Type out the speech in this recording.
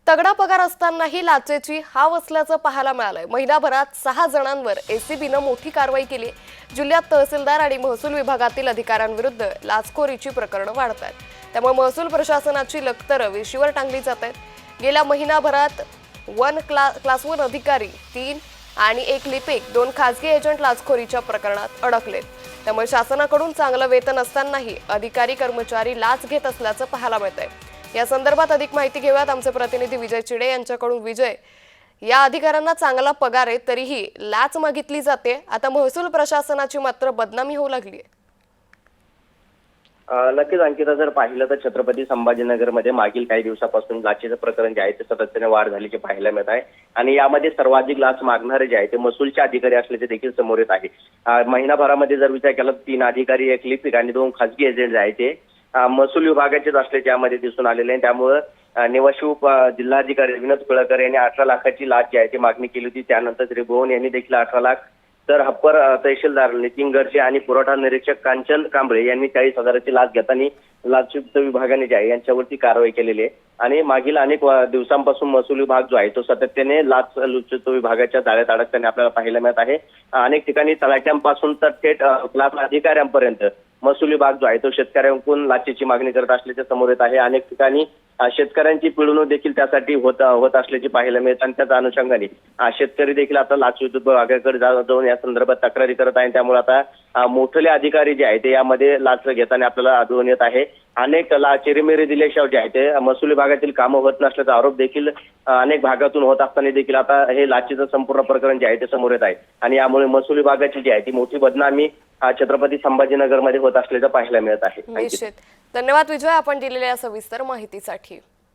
तगडा पगार असतानाही लाचेची हाव असल्याचं पाहायला मिळालंय। महिनाभरात 6 जणांवर एसीबीनं मोठी कारवाई केली। जिल्ह्यात तहसीलदार आणि महसूल विभागातील अधिकाऱ्यांविरुद्ध लाचखोरीची प्रकरणं वाढत आहेत। त्यामुळे महसूल प्रशासनाची लखतरं वेशीवर टांगली जात आहेत। गेल्या महिनाभरात क्लास 1 अधिकारी 3 आणि 1 लिपिक 2 खासगी एजंट लाचखोरीच्या प्रकरणात अडकलेत। त्यामुळे शासनाकडून चांगलं वेतन असतानाही अधिकारी कर्मचारी लाच घेत असल्याचं पाहायला मिळतंय। या संदर्भात अधिक माहिती घेऊयात आमचे प्रतिनिधी विजय चिडे यांच्याकडून। विजय, या अधिकाऱ्यांना चांगला पगार आहे तरीही लाच मागितली जाते। आता महसूल प्रशासनाची मात्र बदनामी होऊ लागली आहे। नक्कीच अंकिता, जर पाहिलं तर छत्रपती संभाजीनगरमध्ये मागील काही दिवसापासून लाचेचं प्रकरण जे आहे ते सातत्याने वाढ झाल्याचे पाहायला मिळत आहे आणि यामध्ये सर्वाधिक लाच मागणारे जे आहे ते महसूलचे अधिकारी असल्याचे देखील समोर येत आहे। महिनाभरामध्ये जर विचार केला तर 3 अधिकारी 1 लिपिक आणि 2 खासगी एजंट जे आहे ते महसूल विभागाचेच असल्याचे यामध्ये दिसून आलेले आहे। त्यामुळे निवासी जिल्हाधिकारी विनोद कुळकर यांनी 18 लाखाची लाच जी आहे ती मागणी केली होती। त्यानंतर त्रिभुवन यांनी देखील 18 लाख, तर अप्पर तहसीलदार नितीन गरजे आणि पुरवठा निरीक्षक कांचन कांबळे यांनी 40,000ची लाच घेताना लाचयुक्त विभागाने जे आहे यांच्यावरती कारवाई केलेली आहे। आणि मागील अनेक दिवसांपासून महसूल विभाग जो आहे तो सातत्याने लाचलुचपत विभागाच्या जाळ्यात अडकताना आपल्याला पाहायला मिळत आहे। अनेक ठिकाणी तलाट्यांपासून तर थेट क्लास अधिकाऱ्यांपर्यंत महसूल विभाग जो आहे तो शेतकऱ्यांकडून लाचेची मागणी करत असल्याचे समोर येत आहे। अनेक ठिकाणी शेतकऱ्यांची पिळवणूक देखील त्यासाठी होत असल्याची पाहायला मिळत आणि त्याच्या अनुषंगाने शेतकरी देखील आता लाचलुचपत विभागाकडे जाऊन या संदर्भात तक्रारी करत आहे। त्यामुळे आता मोठे अधिकारी जे आहे ते यामध्ये लाच घेताना आपल्याला आढळून येत आहे। अनेक चिरीमिरी दिल्याशिवाय जे आहे ते महसूल विभागातील कामं होत नसल्याचा आरोप देखील अनेक भागातून होत असताना देखील आता हे लाचेचं संपूर्ण प्रकरण जे आहे ते समोर येत आहे आणि यामुळे महसूल विभागाची जी आहे ती मोठी बदनामी छत्रपती संभाजीनगरमध्ये होत असल्याचं पाहायला मिळत आहे। निश्चित, धन्यवाद विजय आपण दिलेल्या सविस्तर माहितीसाठी।